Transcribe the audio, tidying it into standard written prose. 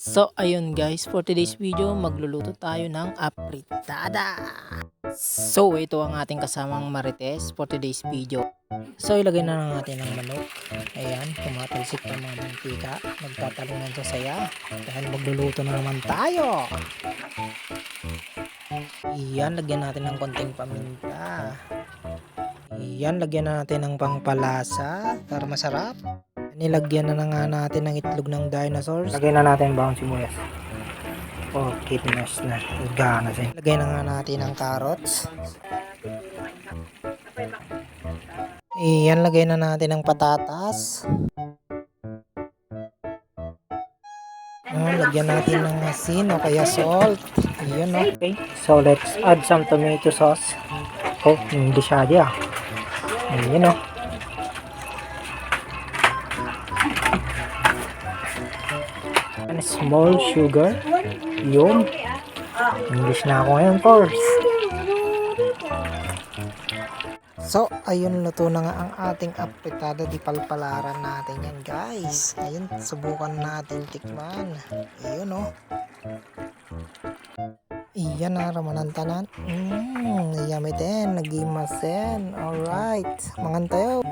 So ayun guys, for today's video magluluto tayo ng apritada. So ito ang ating kasamang marites for today's video. So ilagay na natin ang manok. Ayan, tumatalsik pa mga mantika. Nagtatalunan sa saya. Dahil magluluto na naman tayo. Iyan, lagyan natin ng konting paminta. Iyan, lagyan natin ng pangpalasa para masarap. Nilagyan na nga natin ng itlog ng dinosaurs. Lagyan na natin bawang sibuyas. Okay, pinas na. Gana siya. Lagyan na nga natin ang carrots. Iyan, lagyan na natin ang patatas. Lagyan natin ng asin o kaya salt. Iyan, okay. So, let's add some tomato sauce. Oh, hindi siya dia. Iyan, oh. And small sugar. Yun. English na ako ngayon, course. So, ayun, luto na nga ang ating apritada. Di palpalaran natin yan, guys. Ayun, subukan natin tikman. Ayun, oh. Iyan na ramanan tanan. Yummy din. Nagimasen. Alright. Mangan tayo.